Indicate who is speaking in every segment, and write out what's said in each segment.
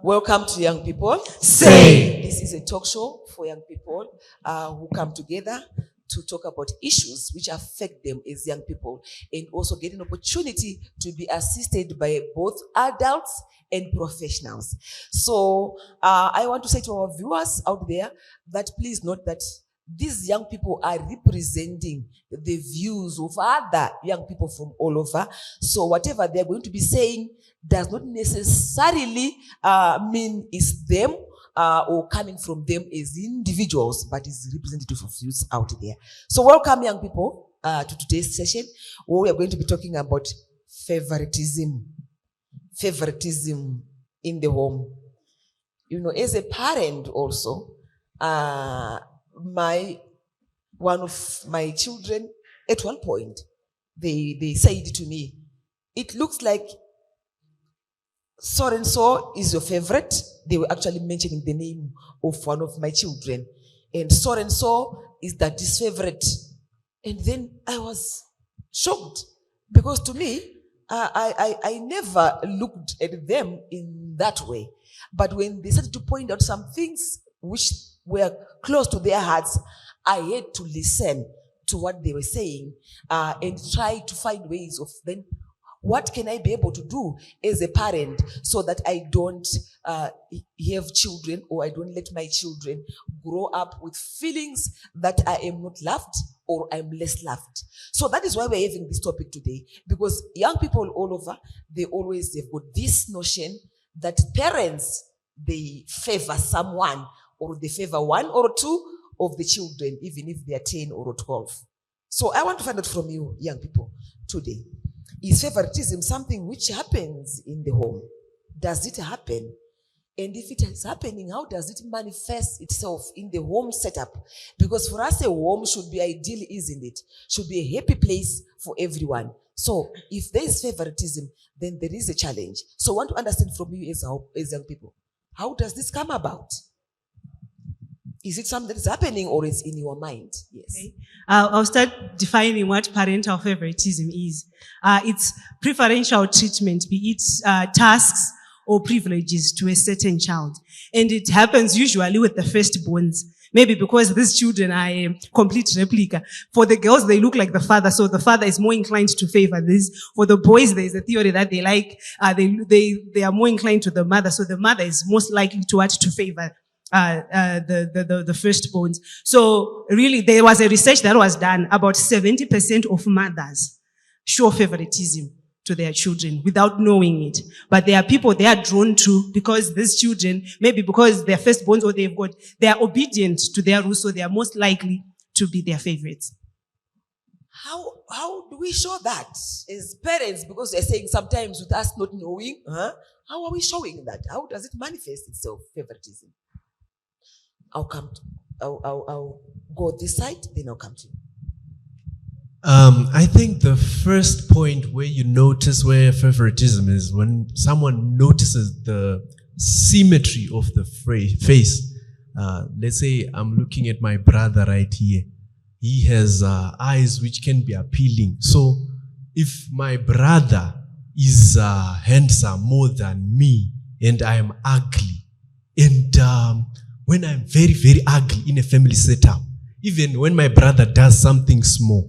Speaker 1: Welcome to young people.
Speaker 2: Say.
Speaker 1: This is a talk show for young people who come together to talk about issues which affect them as young people, and also get an opportunity to be assisted by both adults and professionals. So I want to say to our viewers out there that please note that these young people are representing the views of other young people from all over. So whatever they're going to be saying does not necessarily mean it's them or coming from them as individuals, but is representative of youths out there. So welcome, young people, to today's session, where we are going to be talking about favoritism. Favoritism in the home. You know, as a parent also, one of my children, at one point, they said to me, it looks like so and so is your favorite. They were actually mentioning the name of one of my children, and so is daddy's favorite. And then I was shocked, because to me, I never looked at them in that way. But when they started to point out some things which were close to their hearts, I had to listen to what they were saying and try to find ways of then what can I be able to do as a parent so that I don't have children, or I don't let my children grow up with feelings that I am not loved or I'm less loved. So that is why we're having this topic today, because young people all over, they always have got this notion that parents, they favor someone, or they favor one or two of the children, even if they are 10 or 12. So I want to find out from you, young people, today. Is favoritism something which happens in the home? Does it happen? And if it is happening, how does it manifest itself in the home setup? Because for us, a home should be ideal, isn't it? Should be a happy place for everyone. So if there is favoritism, then there is a challenge. So I want to understand from you as young people, how does this come about? Is it something that is happening, or is in your mind? Yes.
Speaker 2: Okay. I'll start defining what parental favoritism is. It's preferential treatment, be it tasks or privileges to a certain child. And it happens usually with the firstborns. Maybe because these children are a complete replica. For the girls, they look like the father, so the father is more inclined to favor this. For the boys, there's a theory that they like, they are more inclined to the mother, so the mother is most likely to favor the firstborns. So really, there was a research that was done. About 70% of mothers show favoritism to their children without knowing it. But there are people they are drawn to because these children, maybe because they're firstborns or they are obedient to their rules, so they are most likely to be their favorites.
Speaker 1: How do we show that as parents? Because they're saying sometimes with us not knowing, how are we showing that? How does it manifest itself, favoritism? I'll go this side, then I'll come to you.
Speaker 3: I think the first point where you notice where favoritism is when someone notices the symmetry of the face. Let's say I'm looking at my brother right here. He has eyes which can be appealing. So if my brother is handsome more than me and I am ugly, and when I'm very, very ugly in a family setup, even when my brother does something small,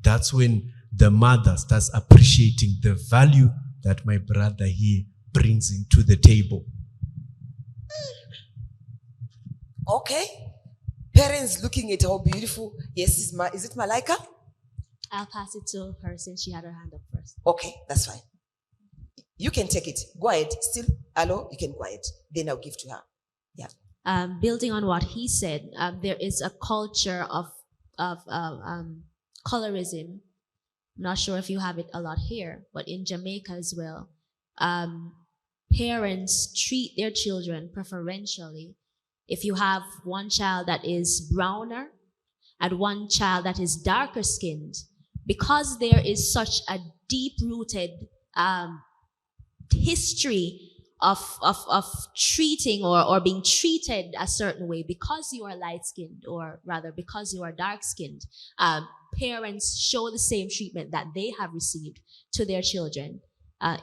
Speaker 3: that's when the mother starts appreciating the value that my brother here brings into the table.
Speaker 1: Okay. Parents looking at how beautiful. Yes, is it Malaika?
Speaker 4: I'll pass it to her since she had her hand up first.
Speaker 1: Okay, that's fine. You can take it. Go ahead. Still, hello, you can go ahead. Then I'll give to her. Yeah.
Speaker 4: Building on what he said, there is a culture of colorism. I'm not sure if you have it a lot here, but in Jamaica as well, parents treat their children preferentially. If you have one child that is browner and one child that is darker skinned, because there is such a deep-rooted history of treating or being treated a certain way because you are light-skinned, or rather because you are dark-skinned, parents show the same treatment that they have received to their children.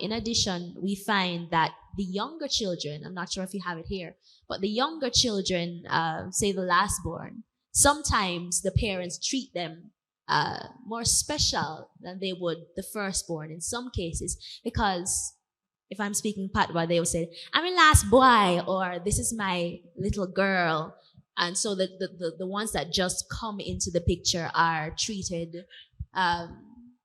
Speaker 4: In addition, we find that the younger children, I'm not sure if you have it here, but the younger children, say the last born, sometimes the parents treat them more special than they would the firstborn in some cases, because if I'm speaking Patwa, they will say, I'm a last boy, or this is my little girl. And so the ones that just come into the picture are treated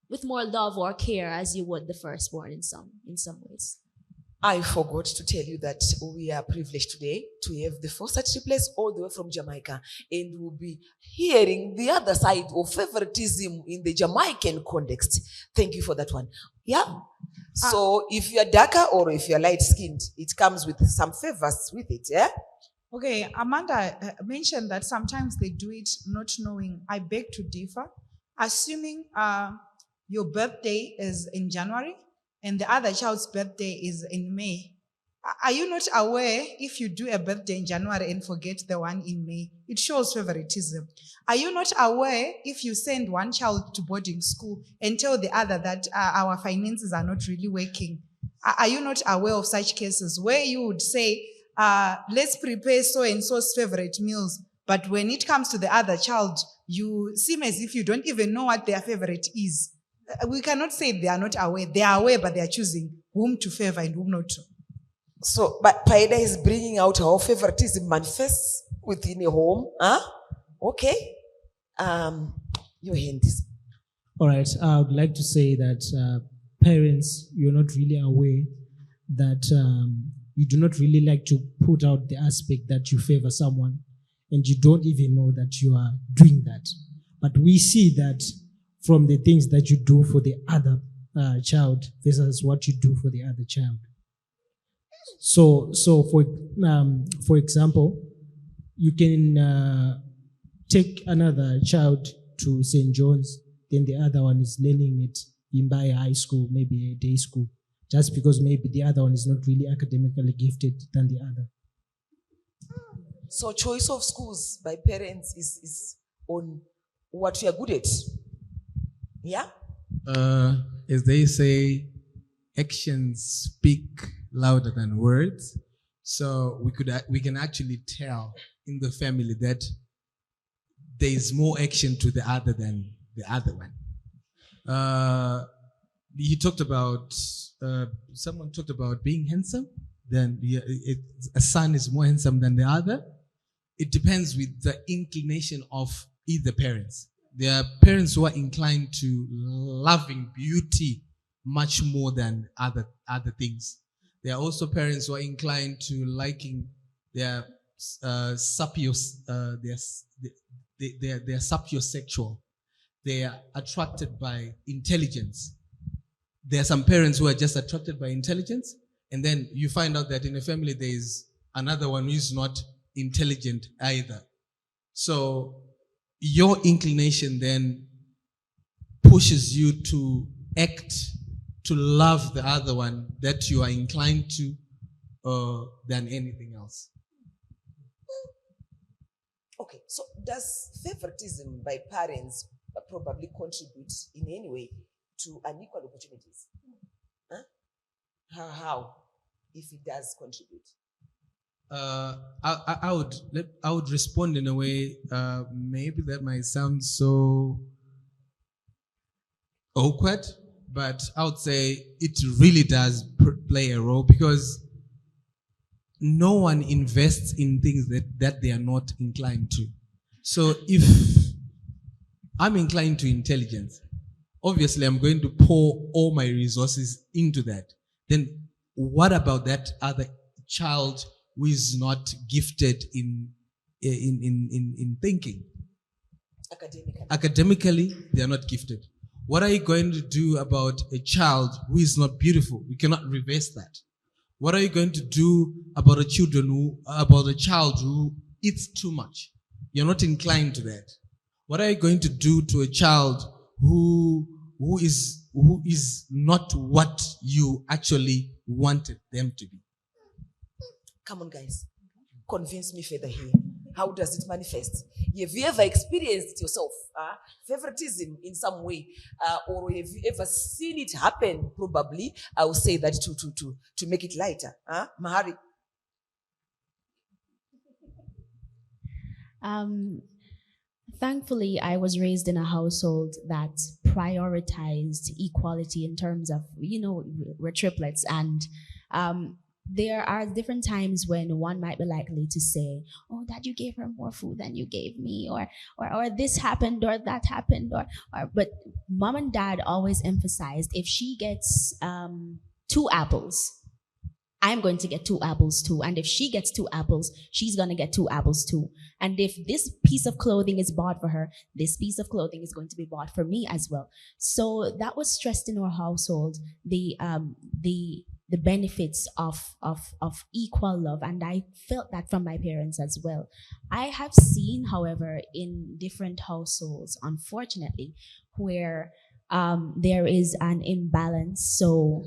Speaker 4: with more love or care as you would the firstborn in some ways.
Speaker 1: I forgot to tell you that we are privileged today to have the first place all the way from Jamaica, and we'll be hearing the other side of favoritism in the Jamaican context. Thank you for that one. Yeah. So if you're darker or if you're light-skinned, it comes with some favors with it, yeah?
Speaker 5: Okay, Amanda mentioned that sometimes they do it not knowing. I beg to differ. Assuming your birthday is in January and the other child's birthday is in May, are you not aware if you do a birthday in January and forget the one in May? It shows favoritism. Are you not aware if you send one child to boarding school and tell the other that our finances are not really working? Are you not aware of such cases where you would say, let's prepare so-and-so's favorite meals, but when it comes to the other child, you seem as if you don't even know what their favorite is? We cannot say they are not aware. They are aware, but they are choosing whom to favor and whom not to.
Speaker 1: So, but Paida is bringing out how favoritism manifests within a home. Huh? Okay. Your hand is.
Speaker 6: All right. I would like to say that parents, you're not really aware that you do not really like to put out the aspect that you favor someone, and you don't even know that you are doing that. But we see that from the things that you do for the other child versus what you do for the other child. So for example, you can take another child to St. John's, then the other one is learning it in by high school, maybe a day school, just because maybe the other one is not really academically gifted than the other.
Speaker 1: So choice of schools by parents is on what you are good at. Yeah?
Speaker 7: As they say, actions speak louder than words. So we can actually tell in the family that there is more action to the other than the other one. He talked about, someone talked about being handsome. Then a son is more handsome than the other. It depends with the inclination of either parents. There are parents who are inclined to loving beauty much more than other things. There are also parents who are inclined to liking their they're sapiosexual. They are attracted by intelligence. There are some parents who are just attracted by intelligence, and then you find out that in a family there is another one who is not intelligent either. So your inclination then pushes you to act, to love the other one that you are inclined to than anything else.
Speaker 1: Okay, so does favoritism by parents probably contribute in any way to unequal opportunities? Huh? How, if it does contribute?
Speaker 7: I would respond in a way, maybe that might sound so awkward, but I would say it really does play a role, because no one invests in things that they are not inclined to. So if I'm inclined to intelligence, obviously I'm going to pour all my resources into that. Then what about that other child who is not gifted in thinking? Academically, they are not gifted. What are you going to do about a child who is not beautiful? We cannot reverse that. What are you going to do about a child who eats too much? You're not inclined to that. What are you going to do to a child who is not what you actually wanted them to be?
Speaker 1: Come on, guys. Convince me further here. How does it manifest? Have you ever experienced it yourself? Favoritism in some way? Or have you ever seen it happen? Probably. I will say that to make it lighter. Mahari?
Speaker 4: Thankfully, I was raised in a household that prioritized equality in terms of, we're triplets, and there are different times when one might be likely to say, "Oh, Dad, you gave her more food than you gave me," or this happened or that happened, but Mom and Dad always emphasized, if she gets 2 apples, I'm going to get 2 apples too. And if she gets 2 apples, she's going to get 2 apples too. And if this piece of clothing is bought for her, this piece of clothing is going to be bought for me as well. So that was stressed in our household, the benefits of equal love. And I felt that from my parents as well. I have seen, however, in different households, unfortunately, where there is an imbalance. So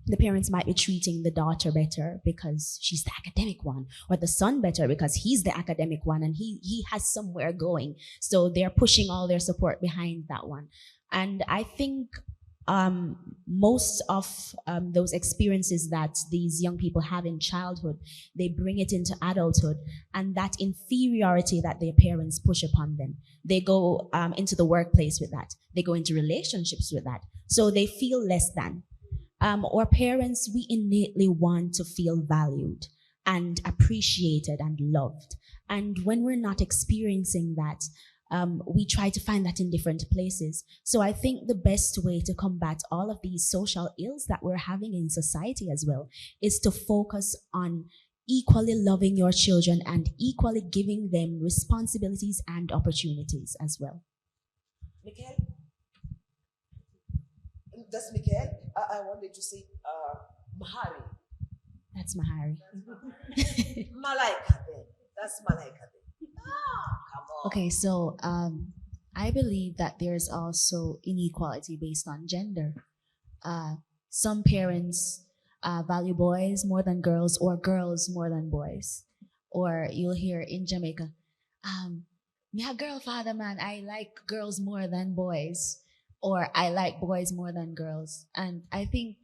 Speaker 4: the parents might be treating the daughter better because she's the academic one, or the son better because he's the academic one and he has somewhere going. So they're pushing all their support behind that one. And I think most of those experiences that these young people have in childhood, they bring it into adulthood, and that inferiority that their parents push upon them, they go into the workplace with that. They go into relationships with that. So they feel less than. Or parents, we innately want to feel valued and appreciated and loved. And when we're not experiencing that, we try to find that in different places. So I think the best way to combat all of these social ills that we're having in society as well is to focus on equally loving your children and equally giving them responsibilities and opportunities as well.
Speaker 1: Michael? That's Michael. I wanted to say Mahari.
Speaker 4: That's Mahari.
Speaker 1: Malaika then. That's Malaika then. Come on.
Speaker 4: Okay, so I believe that there's also inequality based on gender. Some parents value boys more than girls, or girls more than boys. Or you'll hear in Jamaica, me a girl father man, I like girls more than boys. Or I like boys more than girls. And I think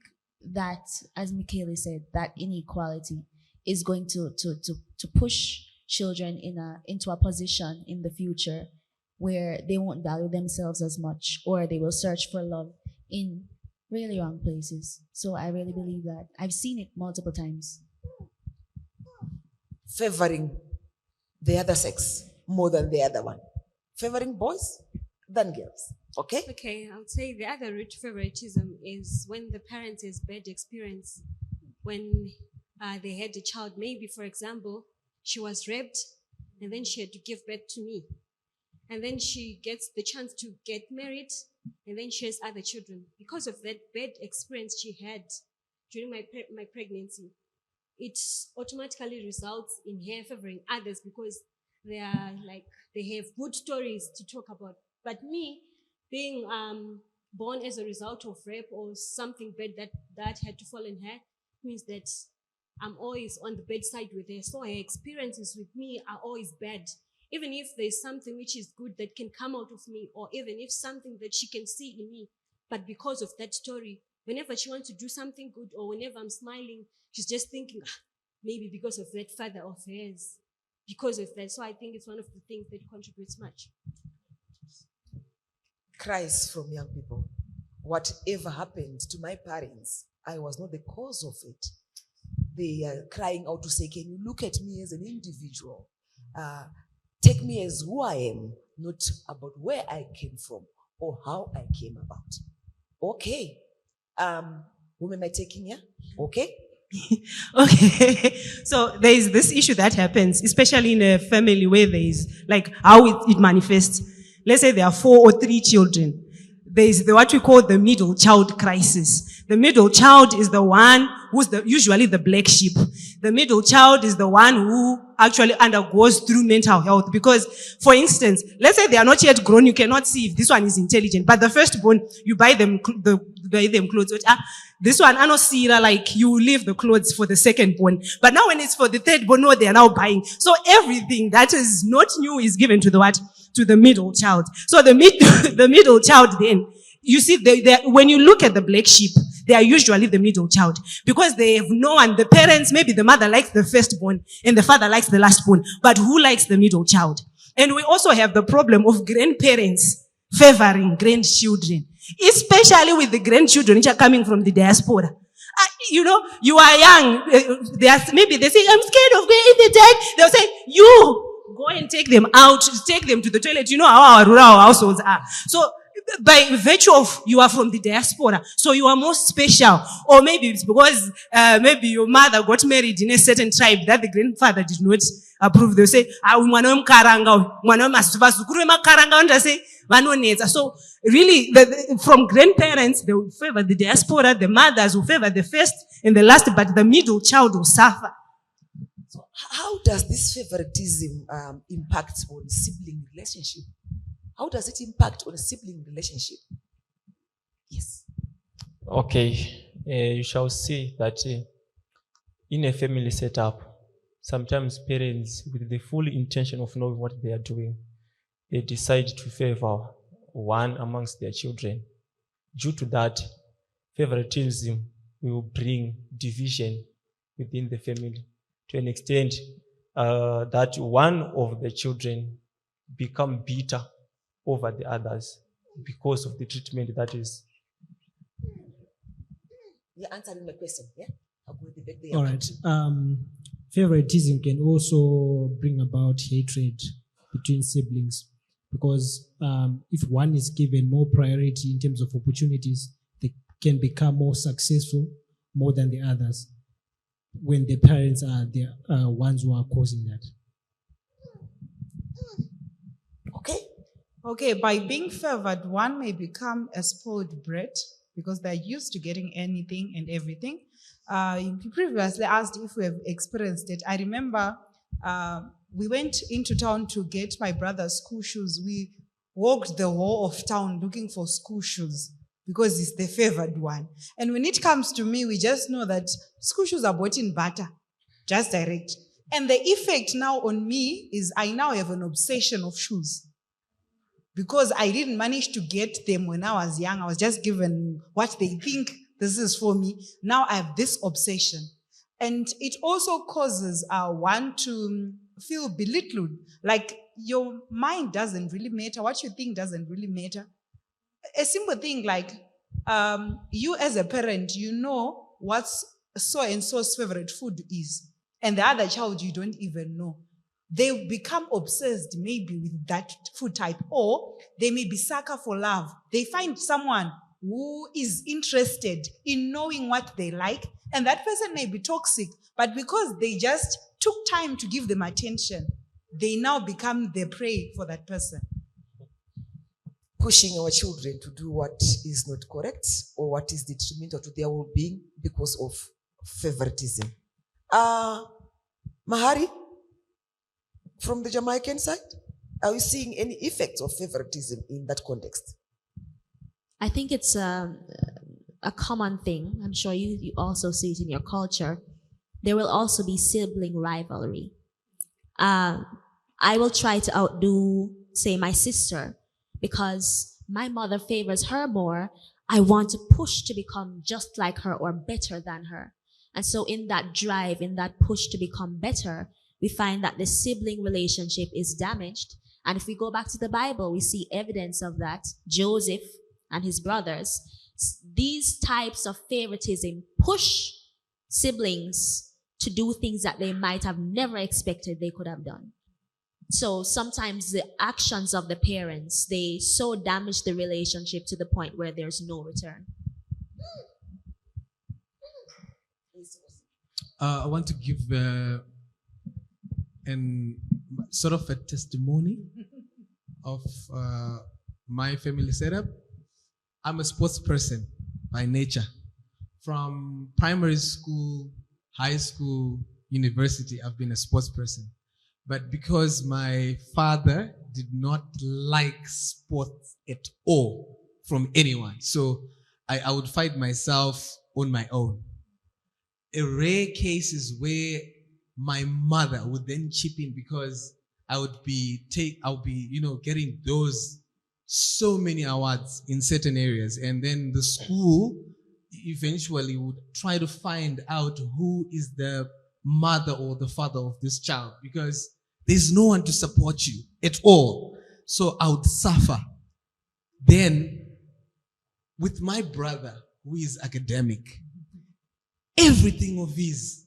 Speaker 4: that, as Michaela said, that inequality is going to push children into a position in the future where they won't value themselves as much, or they will search for love in really wrong places. So I really believe that. I've seen it multiple times.
Speaker 1: Favoring the other sex more than the other one. Favoring boys than girls. Okay?
Speaker 8: Okay, I would say the other root to favoritism is when the parent has bad experience. When they had a child, maybe, for example, she was raped and then she had to give birth to me. And then she gets the chance to get married and then she has other children. Because of that bad experience she had during my pregnancy, it automatically results in her favoring others because they have good stories to talk about. But me, being born as a result of rape or something bad that had to fall in her, means that I'm always on the bad side with her. So her experiences with me are always bad. Even if there's something which is good that can come out of me, or even if something that she can see in me, but because of that story, whenever she wants to do something good or whenever I'm smiling, she's just thinking, maybe because of that father of hers, because of that. So I think it's one of the things that contributes much.
Speaker 1: Cries from young people. Whatever happened to my parents, I was not the cause of it. They are crying out to say, can you look at me as an individual? Take me as who I am, not about where I came from or how I came about. Okay. Whom am I taking here? Okay.
Speaker 2: Okay. So there is this issue that happens, especially in a family where there is, like, how it manifests. Let's say there are 4 or 3 children. there's what we call the middle child crisis. The middle child is the one who's usually the black sheep. The middle child is the one who actually undergoes through mental health. Because, for instance, let's say they are not yet grown, you cannot see if this one is intelligent. But the firstborn, you buy them clothes. This one, I don't see that, like, you leave the clothes for the secondborn. But now when it's for the thirdborn, no, they are now buying. So everything that is not new is given to the what? To the middle child. So the middle child then, you see, when you look at the black sheep, they are usually the middle child. Because they have no one, the parents, maybe the mother likes the firstborn and the father likes the lastborn. But who likes the middle child? And we also have the problem of grandparents favoring grandchildren. Especially with the grandchildren which are coming from the diaspora. You know, you are young. Maybe they say, I'm scared of going in the dark. They'll say, you go and take them out, take them to the toilet. You know how our rural households are. So, by virtue of you are from the diaspora, so you are more special. Or maybe it's because maybe your mother got married in a certain tribe that the grandfather did not approve. They'll say, so really, from grandparents, they will favor the diaspora, the mothers will favor the first and the last, but the middle child will suffer.
Speaker 1: So how does this favoritism impact on sibling relationship? How does it impact on a sibling relationship? Yes.
Speaker 9: Okay, you shall see that in a family setup, sometimes parents, with the full intention of knowing what they are doing, they decide to favor one amongst their children. Due to that, favoritism will bring division within the family to an extent that one of the children become bitter over the others because of the treatment that is.
Speaker 1: You're answering my question, yeah? I'll go the back there.
Speaker 6: All right. Favoritism can also bring about hatred between siblings because if one is given more priority in terms of opportunities, they can become more successful more than the others when the parents are the ones who are causing that.
Speaker 5: Okay, by being favored, one may become a spoiled brat because they're used to getting anything and everything. You previously asked if we have experienced it. I remember we went into town to get my brother's school shoes. We walked the whole of town looking for school shoes because it's the favored one. And when it comes to me, we just know that school shoes are bought in butter, just direct. And the effect now on me is I now have an obsession of shoes. Because I didn't manage to get them when I was young. I was just given what they think this is for me. Now I have this obsession. And it also causes one to feel belittled. Like your mind doesn't really matter. What you think doesn't really matter. A simple thing like you as a parent, you know what so-and-so's favorite food is. And the other child, you don't even know. They become obsessed maybe with that food type, or they may be sucker for love. They find someone who is interested in knowing what they like, and that person may be toxic, but because they just took time to give them attention, they now become the prey for that person.
Speaker 1: Pushing our children to do what is not correct or what is detrimental to their well-being because of favoritism. Mahari? From the Jamaican side, are you seeing any effects of favoritism in that context?
Speaker 4: I think it's a common thing. I'm sure you also see it in your culture. There will also be sibling rivalry. I will try to outdo, say, my sister because my mother favors her more. I want to push to become just like her or better than her. And so in that drive, in that push to become better, we find that the sibling relationship is damaged. And if we go back to the Bible, we see evidence of that. Joseph and his brothers, these types of favoritism push siblings to do things that they might have never expected they could have done. So sometimes the actions of the parents, they so damage the relationship to the point where there's no return.
Speaker 7: I want to give sort of a testimony of my family setup. I'm a sports person by nature. From primary school, high school, university, I've been a sports person. But because my father did not like sports at all from anyone, so I would fight myself on my own. A rare case is where my mother would then chip in because I'll be getting those so many awards in certain areas, and then the school eventually would try to find out who is the mother or the father of this child, because there's no one to support you at all. So I would suffer. Then with my brother, who is academic, everything of his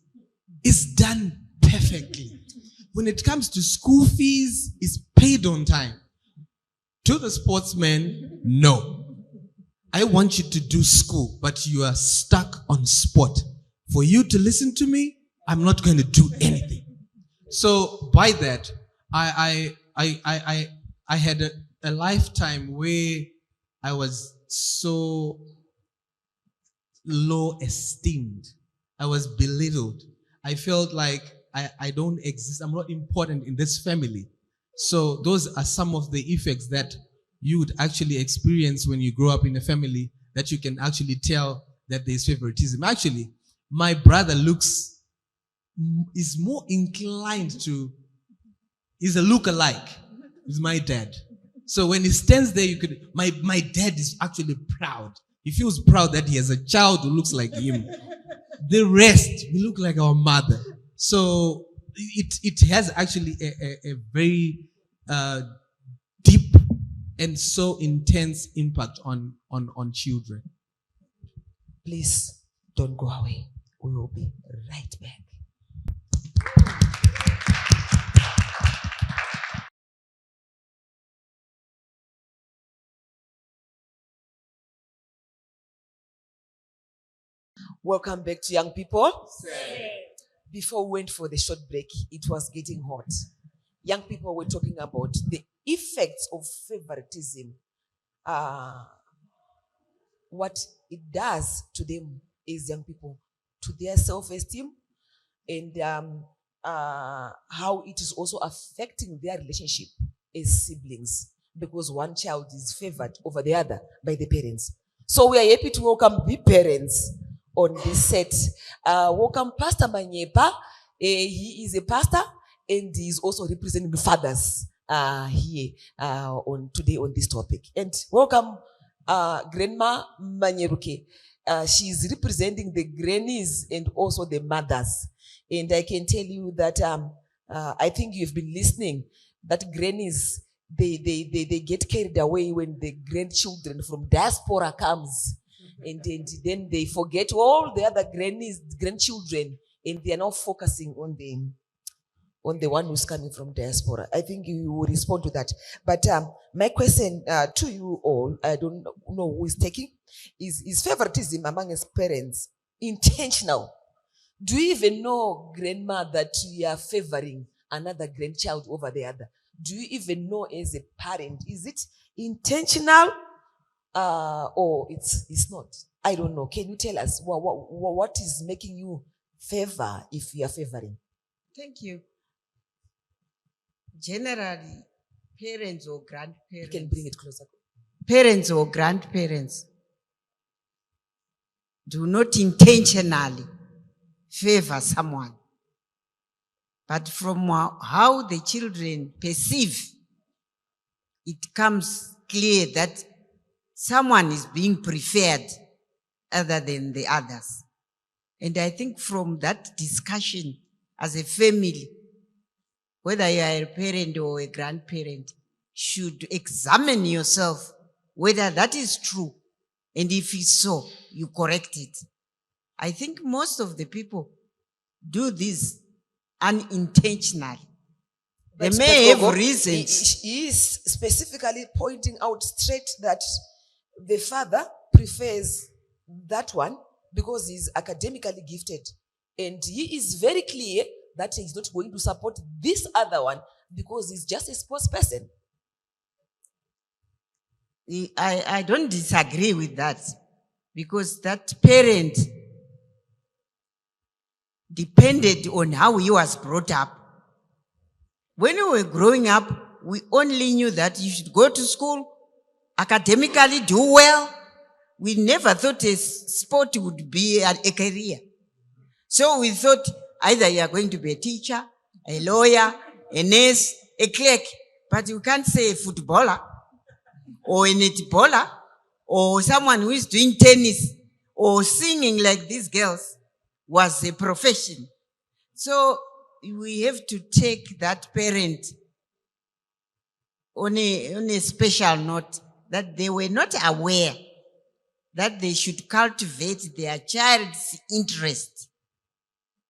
Speaker 7: is done perfectly. When it comes to school fees, it's paid on time. To the sportsman, no. I want you to do school, but you are stuck on sport. For you to listen to me, I'm not going to do anything. So by that, I had a lifetime where I was so low esteemed. I was belittled. I felt like I don't exist. I'm not important in this family. So those are some of the effects that you would actually experience when you grow up in a family, that you can actually tell that there's favoritism. Actually, my brother is more inclined to, he's a look-alike with my dad. So when he stands there, my dad is actually proud. He feels proud that he has a child who looks like him. The rest, we look like our mother. So it has actually a very deep and so intense impact on children.
Speaker 1: Please don't go away. We will be right back. Welcome back to Young People. Before we went for the short break, it was getting hot. Young people were talking about the effects of favoritism, what it does to them as young people, to their self-esteem, and how it is also affecting their relationship as siblings, because one child is favored over the other by the parents. So we are happy to welcome the parents on this set. Welcome Pastor Manyepa. He is a pastor and he is also representing the fathers here today on this topic. And welcome Grandma Manyeruke. She is representing the grannies and also the mothers. And I can tell you that I think you've been listening, that grannies, they get carried away when the grandchildren from diaspora comes. And then they forget all the other grandchildren, and they are now focusing on the one who's coming from diaspora. I think you will respond to that. But my question to you all, I don't know who is taking, is favoritism among us parents intentional? Do you even know, grandma, that you are favoring another grandchild over the other? Do you even know as a parent, is it intentional? Or it's not? I don't know. Can you tell us what is making you favor if you are favoring?
Speaker 10: Thank you. Generally, parents or grandparents.
Speaker 1: You can bring it closer.
Speaker 10: Parents or grandparents do not intentionally favor someone. But from how the children perceive, it comes clear that someone is being preferred other than the others. And I think from that discussion as a family, whether you are a parent or a grandparent, should examine yourself whether that is true. And if it's so, you correct it. I think most of the people do this unintentionally. They may have reasons.
Speaker 1: He is specifically pointing out straight that the father prefers that one because he's academically gifted. And he is very clear that he's not going to support this other one because he's just a sports person.
Speaker 10: I don't disagree with that, because that parent depended on how he was brought up. When we were growing up, we only knew that you should go to school, academically do well. We never thought a sport would be a career. So we thought either you are going to be a teacher, a lawyer, a nurse, a clerk, but you can't say a footballer or a netballer or someone who is doing tennis or singing like these girls was a profession. So we have to take that parent on a special note, that they were not aware that they should cultivate their child's interest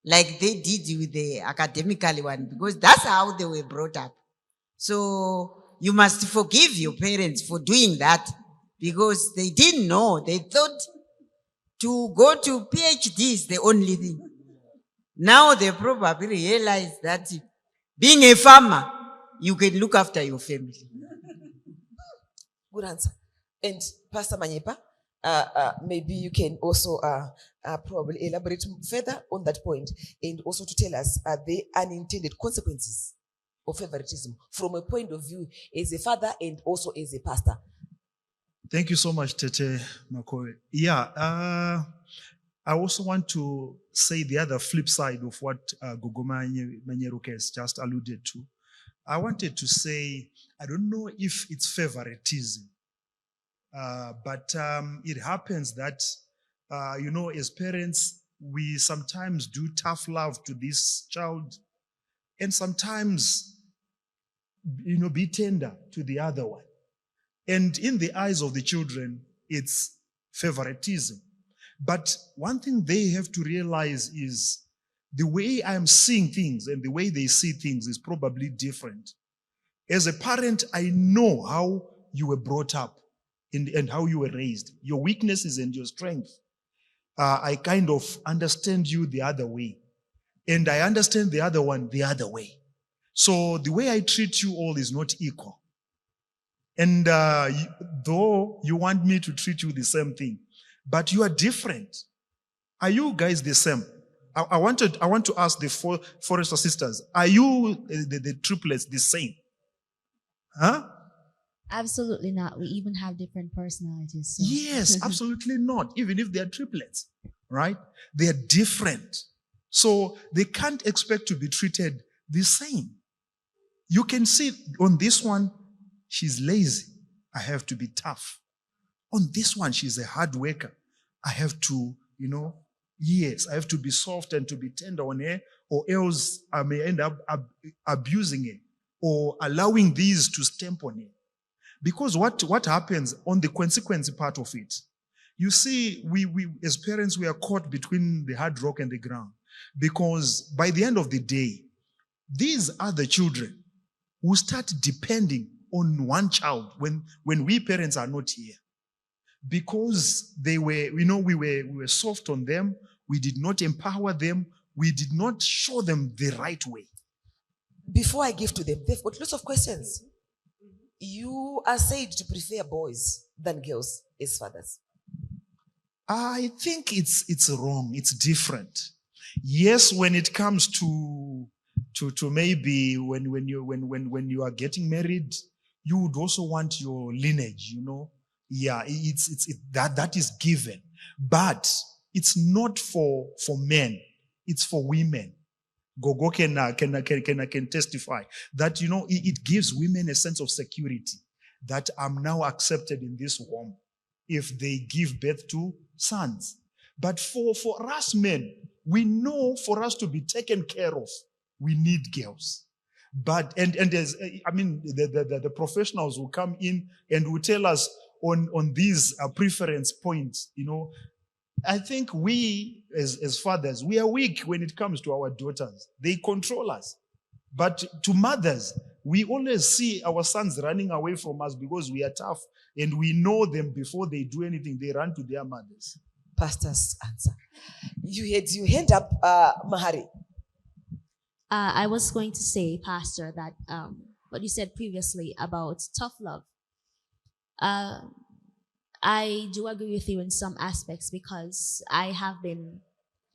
Speaker 10: like they did with the academically one, because that's how they were brought up. So you must forgive your parents for doing that, because they didn't know. They thought to go to PhD is the only thing. Now they probably realize that being a farmer, you can look after your family.
Speaker 1: Good answer. And Pastor Manyepa, maybe you can also probably elaborate further on that point, and also to tell us the unintended consequences of favoritism from a point of view as a father and also as a pastor.
Speaker 11: Thank you so much, Tete Makoe. Yeah, I also want to say the other flip side of what Gogo Manyeruke has just alluded to. I wanted to say, I don't know if it's favoritism, but it happens that, as parents, we sometimes do tough love to this child, and sometimes, be tender to the other one. And in the eyes of the children, it's favoritism. But one thing they have to realize is the way I'm seeing things and the way they see things is probably different. As a parent, I know how you were brought up and how you were raised, your weaknesses and your strength. I kind of understand you the other way. And I understand the other one the other way. So the way I treat you all is not equal. And though you want me to treat you the same thing, but you are different. Are you guys the same? I want to ask the Forester sisters, are you the triplets the same? Huh?
Speaker 12: Absolutely not. We even have different personalities. So.
Speaker 11: Yes, absolutely not. Even if they are triplets, right? They are different. So they can't expect to be treated the same. You can see on this one, she's lazy. I have to be tough. On this one, she's a hard worker. I have to, yes, I have to be soft and to be tender on her, or else I may end up abusing her or allowing these to stamp on her. Because what happens on the consequence part of it, you see, we as parents, we are caught between the hard rock and the ground. Because by the end of the day, these are the children who start depending on one child when we parents are not here. Because they were, we were soft on them, we did not empower them, we did not show them the right way.
Speaker 1: Before I give to them, they've got lots of questions. You are said to prefer boys than girls as fathers.
Speaker 11: I think it's wrong. It's different. Yes, when it comes to maybe when you are getting married, you would also want your lineage, Yeah, that is given. But it's not for men. It's for women. Gogo can testify that, it gives women a sense of security that I'm now accepted in this home if they give birth to sons. But for us men, we know for us to be taken care of, we need girls. But and there's the professionals will come in and will tell us on these preference points. I think we as fathers, we are weak when it comes to our daughters. They control us. But to mothers, we always see our sons running away from us because we are tough and we know them before they do anything. They run to their mothers.
Speaker 1: Pastor's answer. You had your hand up, Mahari.
Speaker 4: I was going to say, Pastor, that what you said previously about tough love. I do agree with you in some aspects because I have been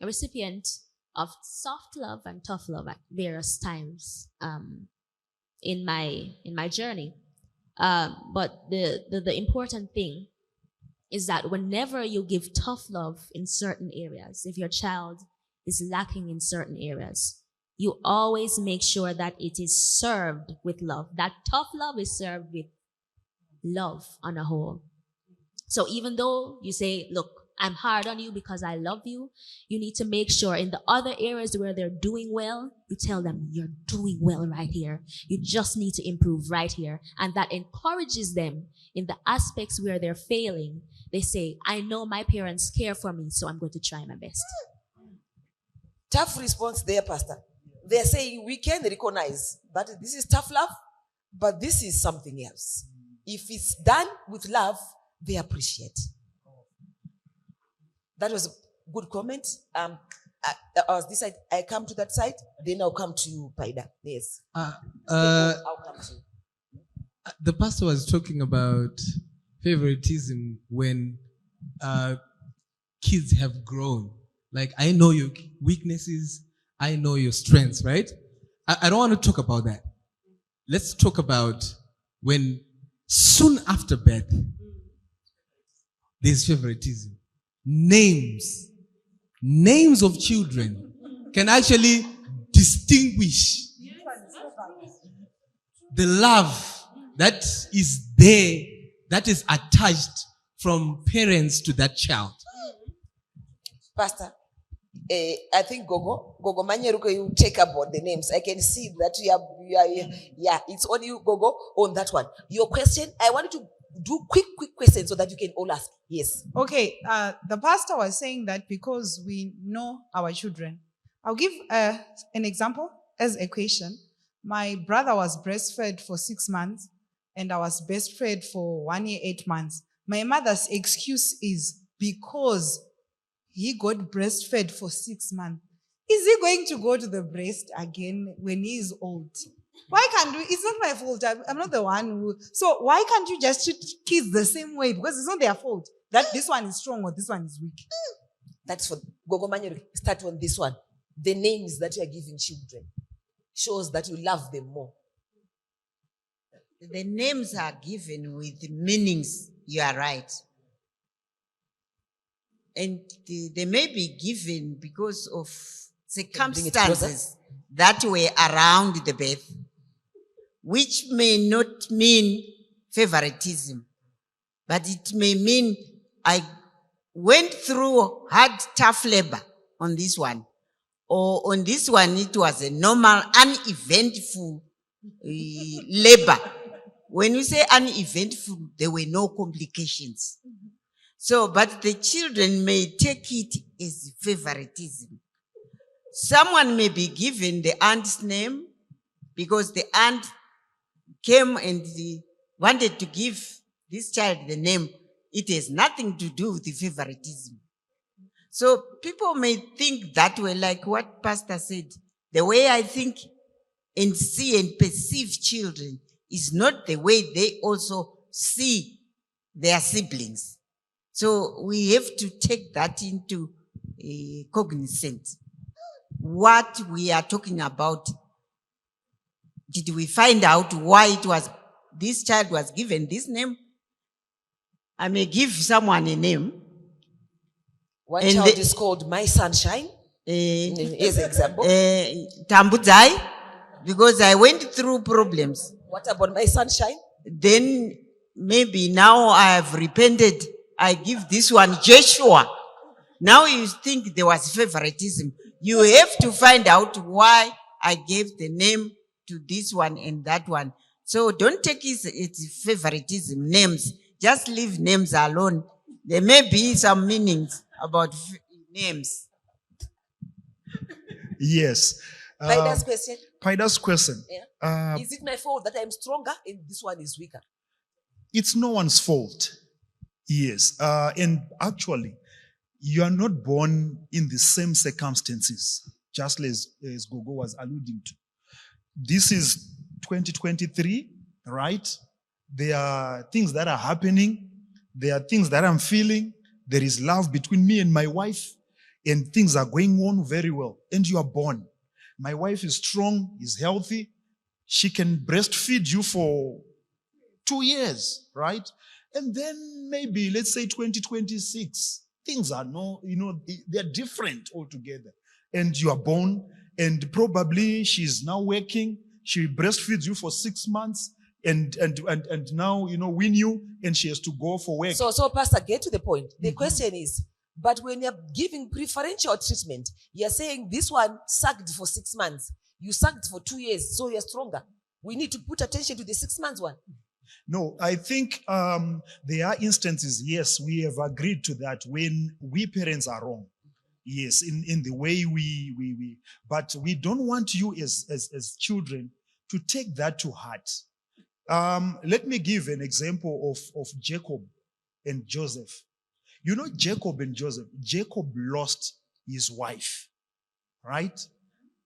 Speaker 4: a recipient of soft love and tough love at various times in my journey. But the important thing is that whenever you give tough love in certain areas, if your child is lacking in certain areas, you always make sure that it is served with love. That tough love is served with love on a whole. So even though you say, look, I'm hard on you because I love you, you need to make sure in the other areas where they're doing well, you tell them you're doing well right here. You just need to improve right here. And that encourages them in the aspects where they're failing. They say, I know my parents care for me, so I'm going to try my best.
Speaker 1: Tough response there, Pastor. They're saying we can recognize that this is tough love, but this is something else. If it's done with love, they appreciate. That was a good comment. As this side, I come to that side, then I'll come to you, Paida. Yes. I'll come to you.
Speaker 7: The pastor was talking about favoritism when kids have grown. Like, I know your weaknesses, I know your strengths, right? I don't want to talk about that. Let's talk about when soon after birth, there's favoritism. Names of children can actually distinguish the love that is there, that is attached from parents to that child.
Speaker 1: Pastor, I think Gogo Manyeruko, you take about the names. I can see that you are, it's on you, Gogo, on that one. Your question, I wanted to do quick questions so that you can all ask. Yes.
Speaker 5: Okay, the pastor was saying that because we know our children. I'll give an example as a question. My brother was breastfed for 6 months and I was breastfed for 1 year, 8 months. My mother's excuse is because he got breastfed for 6 months. Is he going to go to the breast again when he is old? Why can't we? It's not my fault. I'm not the one who. So why can't you just treat kids the same way? Because it's not their fault that this one is strong or this one is weak.
Speaker 1: That's for Gogo Manyeruko. Start on this one. The names that you are giving children shows that you love them more.
Speaker 10: The names are given with meanings. You are right. And they may be given because of circumstances that were around the birth, which may not mean favoritism, but it may mean I went through hard, tough labor on this one, or on this one it was a normal, uneventful labor. When you say uneventful, there were no complications. So, but the children may take it as favoritism. Someone may be given the aunt's name because the aunt came and wanted to give this child the name. It has nothing to do with the favoritism. So people may think that way, like what Pastor said. The way I think and see and perceive children is not the way they also see their siblings. So we have to take that into cognizance. What we are talking about, did we find out why it was this child was given this name? I may give someone a name.
Speaker 1: One child is called My Sunshine. As an example.
Speaker 10: Tambudzai, because I went through problems.
Speaker 1: What about My Sunshine?
Speaker 10: Then maybe now I have repented. I give this one Joshua. Now you think there was favoritism. You have to find out why I gave the name to this one and that one. So don't take it's favoritism, names. Just leave names alone. There may be some meanings about names.
Speaker 11: Yes.
Speaker 1: Paida's question.
Speaker 11: Paida's question.
Speaker 1: Yeah. Is it my fault that I'm stronger and this one is weaker?
Speaker 11: It's no one's fault. Yes. And actually, you are not born in the same circumstances, just as Gogo was alluding to. This is 2023, right? There are things that are happening. There are things that I'm feeling. There is love between me and my wife, and things are going on very well. And you are born. My wife is strong, is healthy. She can breastfeed you for 2 years, right? And then maybe, let's say 2026, things are they're different altogether. And you are born, and probably she's now working. She breastfeeds you for 6 months, and now, wean you, and she has to go for work.
Speaker 1: So Pastor, get to the point. The question is, but when you're giving preferential treatment, you're saying this one sucked for 6 months. You sucked for 2 years, so you're stronger. We need to put attention to the 6 months one.
Speaker 11: No, I think there are instances, yes, we have agreed to that when we parents are wrong. Yes, in the way we but we don't want you as children to take that to heart. Let me give an example of Jacob and Joseph. You know Jacob and Joseph. Jacob lost his wife, right?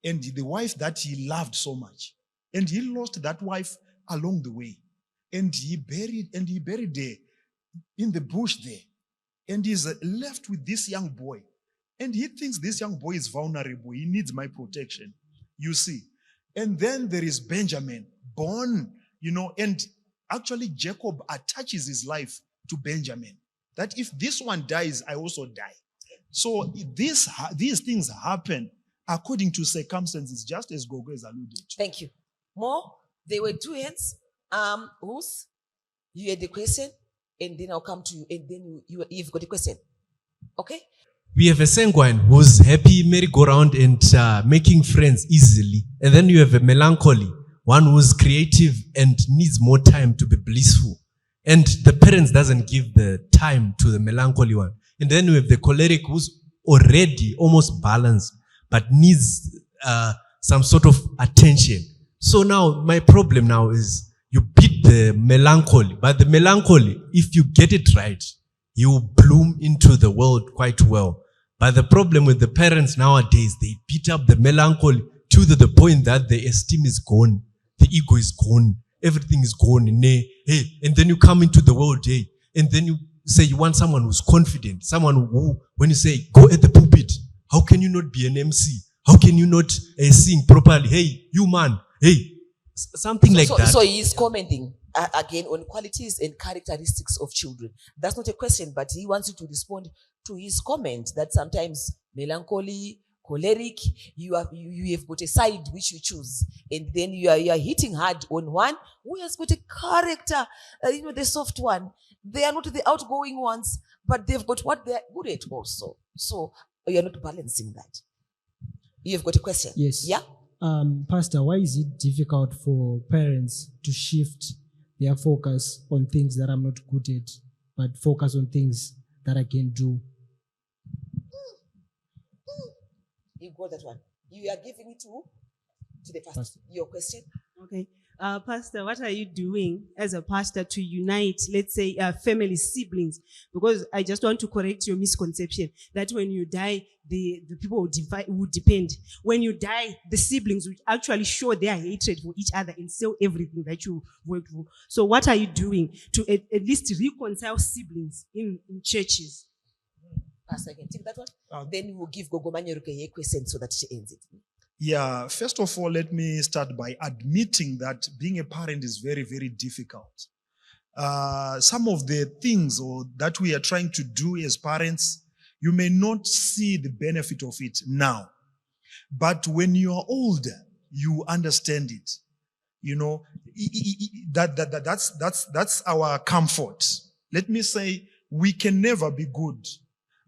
Speaker 11: And the wife that he loved so much. And he lost that wife along the way. And he buried there in the bush there. And he's left with this young boy. And he thinks this young boy is vulnerable. He needs my protection. You see. And then there is Benjamin, born, and actually Jacob attaches his life to Benjamin. That if this one dies, I also die. So these things happen according to circumstances, just as Gogo has alluded to.
Speaker 1: Thank you. More? There were 2 hands. Who's? You had the question, and then I'll come to you, and then you've got a question. Okay?
Speaker 3: We have a sanguine who's happy, merry-go-round, and making friends easily. And then you have a melancholy, one who's creative and needs more time to be blissful. And the parents doesn't give the time to the melancholy one. And then we have the choleric who's already almost balanced, but needs some sort of attention. So now, my problem now is you beat the melancholy. But the melancholy, if you get it right, you bloom into the world quite well. But the problem with the parents nowadays, they beat up the melancholy to the point that the esteem is gone. The ego is gone. Everything is gone. Hey, and then you come into the world, hey, and then you say you want someone who's confident, someone who, when you say, go at the pulpit, how can you not be an MC? How can you not sing properly? Hey, you man, hey, something like that.
Speaker 1: So he's commenting again on qualities and characteristics of children. That's not a question, but he wants you to respond to his comment that sometimes melancholy, choleric, you have got a side which you choose, and then you are hitting hard on one who has got a character, the soft one. They are not the outgoing ones, but they've got what they're good at also. So you are not balancing that. You've got a question?
Speaker 6: Yes.
Speaker 1: Yeah?
Speaker 6: Pastor, why is it difficult for parents to shift their focus on things that I'm not good at, but focus on things that I can do?
Speaker 1: You got that one. You are giving it to the pastor. Your question?
Speaker 2: Okay. Pastor, what are you doing as a pastor to unite, let's say, family siblings? Because I just want to correct your misconception that when you die, the people would depend. When you die, the siblings will actually show their hatred for each other and sell everything that you worked for. So what are you doing to at least reconcile siblings in churches?
Speaker 1: Pastor, I can take that one. Then we'll give Gogo Manyeruke a question so that she ends it.
Speaker 11: Yeah, first of all, let me start by admitting that being a parent is very, very difficult. Some of the things that we are trying to do as parents, you may not see the benefit of it now. But when you are older, you understand it. That's our comfort. Let me say, we can never be good.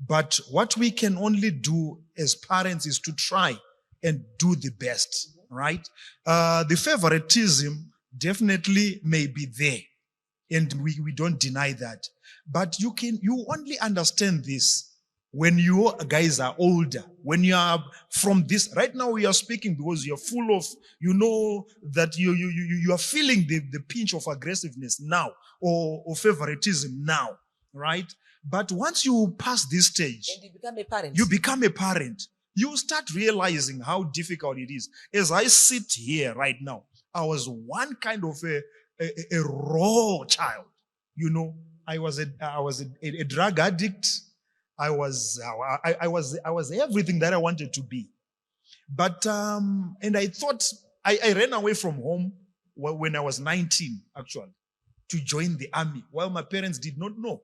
Speaker 11: But what we can only do as parents is to try and do the best, right? The favoritism definitely may be there, and we don't deny that. But you only understand this when you guys are older, when you are from this. Right now we are speaking because you're full of, that you are feeling the pinch of aggressiveness now, or favoritism now, right? But once you pass this stage,
Speaker 1: and
Speaker 11: you become a parent. You start realizing how difficult it is. As I sit here right now, I was one kind of a raw child. You know, I was a drug addict. I was everything that I wanted to be. But, and I thought, I ran away from home when I was 19, actually, to join the army, while my parents did not know.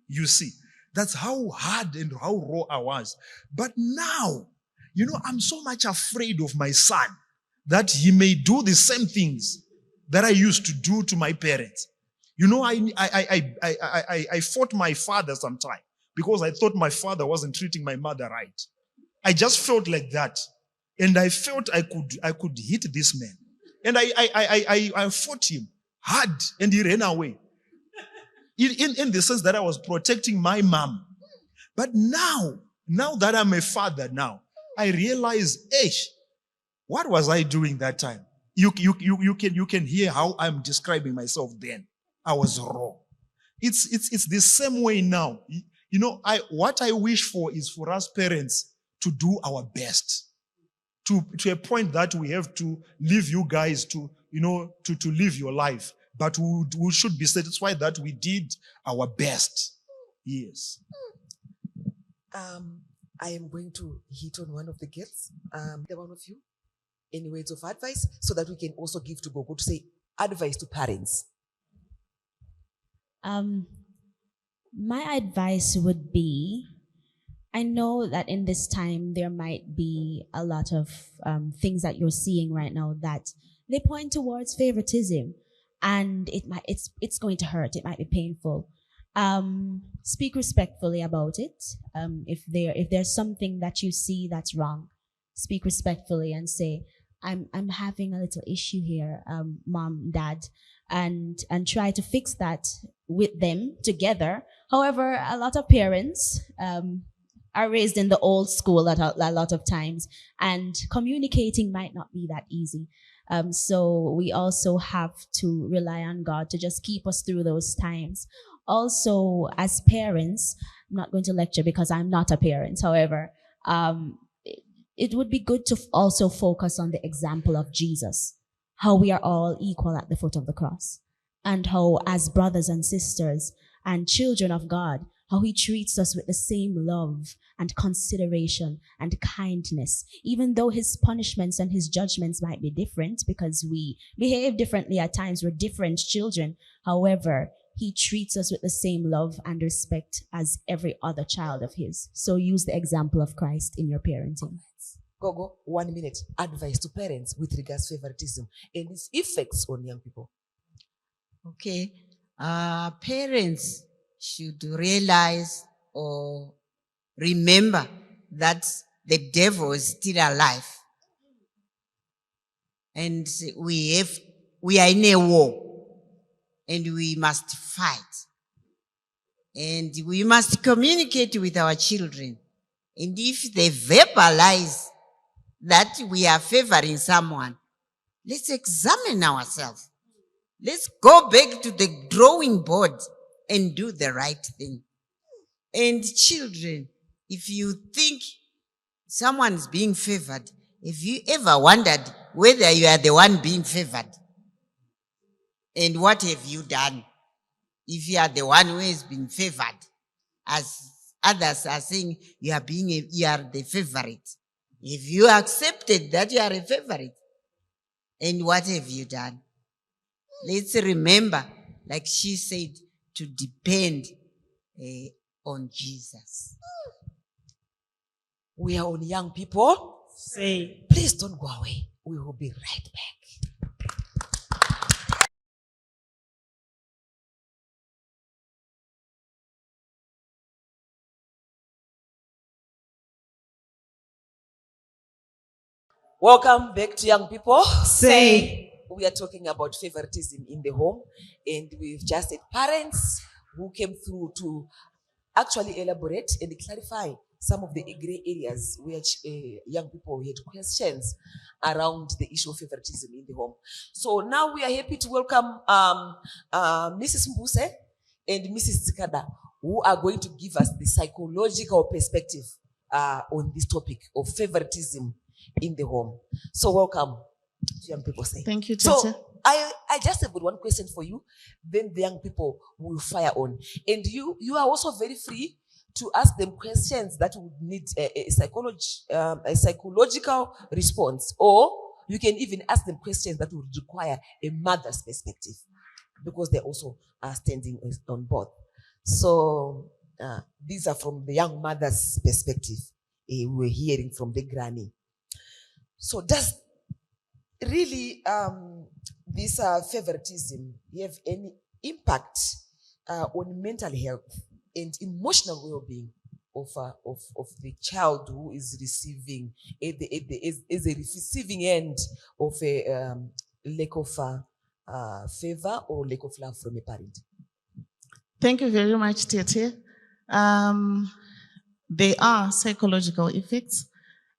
Speaker 11: You see, that's how hard and how raw I was. But now, you know, I'm so much afraid of my son that he may do the same things that I used to do to my parents. You know, I fought my father sometime because I thought my father wasn't treating my mother right. I just felt like that. And I felt I could hit this man. And I fought him hard and he ran away. In the sense that I was protecting my mom. But now that I'm a father now, I realize, what was I doing that time? You can hear how I'm describing myself then. I was raw. It's the same way now. You know, what I wish for is for us parents to do our best. To a point that we have to leave you guys to live your life. But we should be satisfied that we did our best. Yes.
Speaker 1: I am going to hit on one of the girls. The one of you, any words of advice, so that we can also give to Gogo to say advice to parents.
Speaker 12: My advice would be, I know that in this time there might be a lot of things that you're seeing right now that they point towards favoritism, and it's going to hurt. It might be painful. Speak respectfully about it. If there's something that you see that's wrong, speak respectfully and say, I'm having a little issue here, mom, dad, and try to fix that with them together. However, a lot of parents are raised in the old school a lot of times, and communicating might not be that easy. So we also have to rely on God to just keep us through those times. Also, as parents, I'm not going to lecture because I'm not a parent. However, it would be good to also focus on the example of Jesus, how we are all equal at the foot of the cross, and how as brothers and sisters and children of God, how he treats us with the same love and consideration and kindness, even though his punishments and his judgments might be different because we behave differently at times. We're different children. However, he treats us with the same love and respect as every other child of his. So use the example of Christ in your parenting.
Speaker 1: Gogo, 1 minute. Advice to parents with regards to favoritism and its effects on young people.
Speaker 10: Okay. Parents should realize or remember that the devil is still alive. And we are in a war. And we must fight. And we must communicate with our children. And if they verbalize that we are favoring someone, let's examine ourselves. Let's go back to the drawing board and do the right thing. And children, if you think someone is being favored, if you ever wondered whether you are the one being favored, and what have you done? If you are the one who has been favored, as others are saying, you are the favorite. If you accepted that you are a favorite, and what have you done? Let's remember, like she said, to depend on Jesus.
Speaker 1: We are on young people.
Speaker 2: Say,
Speaker 1: please don't go away. We will be right back. Welcome back to Young People.
Speaker 2: Say.
Speaker 1: We are talking about favoritism in the home, and we've just had parents who came through to actually elaborate and clarify some of the gray areas where young people had questions around the issue of favoritism in the home. So now we are happy to welcome Mrs. Mbuse and Mrs. Tsikada, who are going to give us the psychological perspective on this topic of favoritism in the home. So welcome, young people. Say.
Speaker 13: Thank you, Tete.
Speaker 1: So I I just have got one question for you. Then the young people will fire on. And you are also very free to ask them questions that would need a psychological response. Or you can even ask them questions that would require a mother's perspective, because they also are standing on board. So these are from the young mother's perspective. We're hearing from the granny. So does really this favoritism have any impact on mental health and emotional well-being of the child who is receiving is a receiving end of a lack of favor or lack of love from a parent?
Speaker 13: Thank you very much, Tete. There are psychological effects,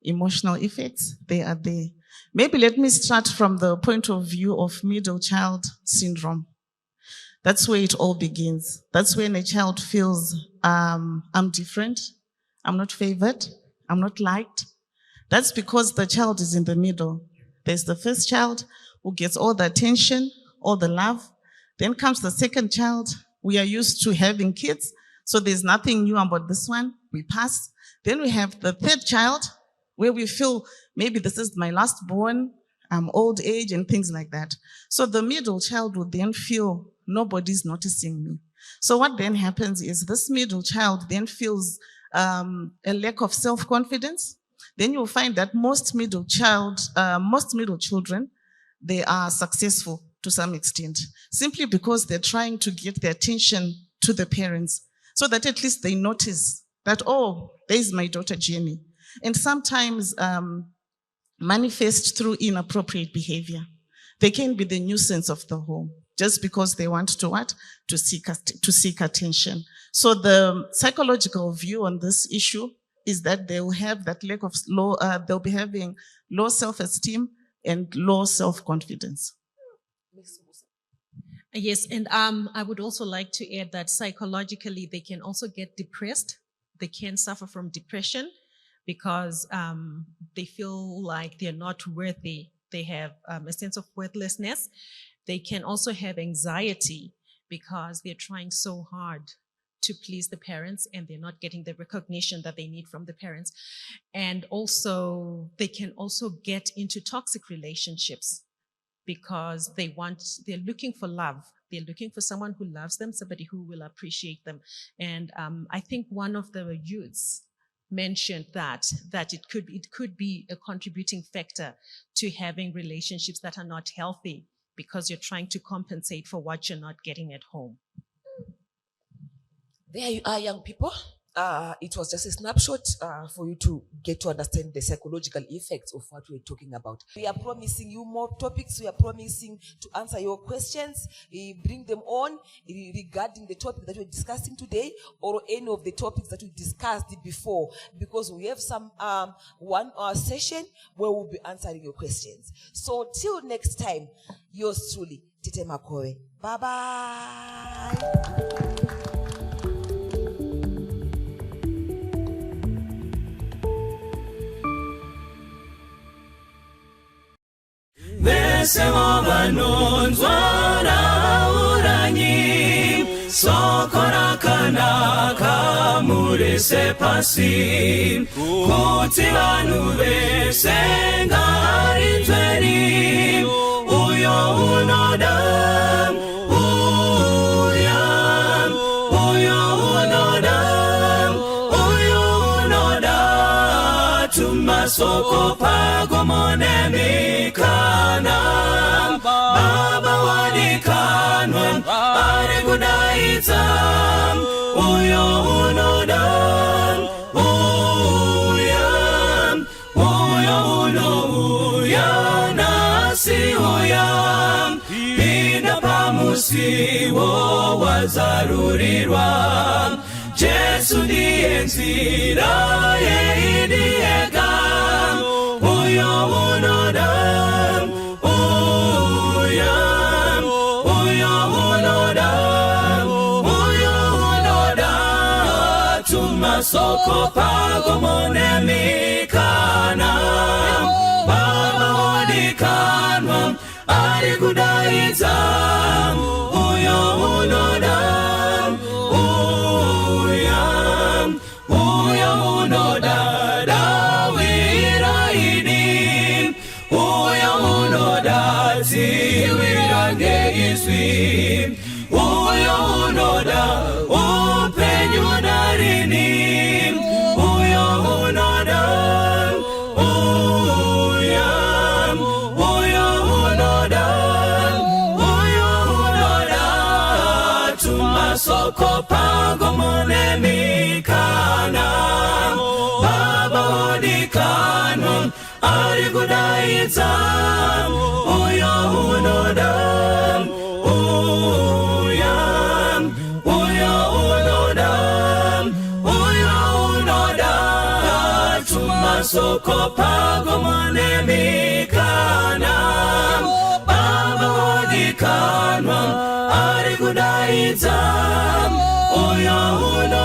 Speaker 13: emotional effects. They are there. Maybe let me start from the point of view of middle child syndrome. That's where it all begins. That's when a child feels, I'm different, I'm not favored, I'm not liked. That's because the child is in the middle. There's the first child who gets all the attention, all the love. Then comes the second child. We are used to having kids, so there's nothing new about this one. We pass. Then we have the third child, where we feel maybe this is my last born, I'm old age and things like that. So the middle child would then feel nobody's noticing me. So what then happens is this middle child then feels a lack of self-confidence. Then you'll find that most middle children, they are successful to some extent, simply because they're trying to get the attention to the parents so that at least they notice that, oh, there's my daughter Jenny. And sometimes manifest through inappropriate behavior. They can be the nuisance of the home just because they want to what? To seek attention. So the psychological view on this issue is that they will have that lack of they'll be having low self-esteem and low self-confidence.
Speaker 14: Yes, and I would also like to add that psychologically they can also get depressed. They can suffer from depression because they feel like they're not worthy. They have a sense of worthlessness. They can also have anxiety because they're trying so hard to please the parents and they're not getting the recognition that they need from the parents. And also, they can also get into toxic relationships because they're looking for love. They're looking for someone who loves them, somebody who will appreciate them. And I think one of the youths mentioned that it could be a contributing factor to having relationships that are not healthy because you're trying to compensate for what you're not getting at home.
Speaker 1: There you are, young people. It was just a snapshot for you to get to understand the psychological effects of what we're talking about. We are promising you more topics. We are promising to answer your questions, bring them on regarding the topic that we're discussing today or any of the topics that we discussed before, because we have some 1 hour session where we'll be answering your questions. So till next time, yours truly, Tete Makoe. Bye-bye.
Speaker 15: Besemo banonzwara uranyi sokora kanaka murese pasi kuti vanu vese ngari nzveri uyo unoda Soko pagomone mikana Baba wanikanwa Pare kudaitza Uyo unoda Uyo uya Nasi uya Pinda pamusiwo Wazarurirwa Jesu ndiye nzira Yeidiega Uyo unoda Tumasoko pagomone mikana Baba wadikanwa ari kudaidza uyo unoda uyo unoda dawiraini uyo unoda ziwirange iswi uyo unoda upenyunarini uyo unoda uyo unoda tumasoko pango monemikana baba odikano ari kudaidza uyo unoda tumasoko pango monemikana baba odikano ari kudaidza uyo unoda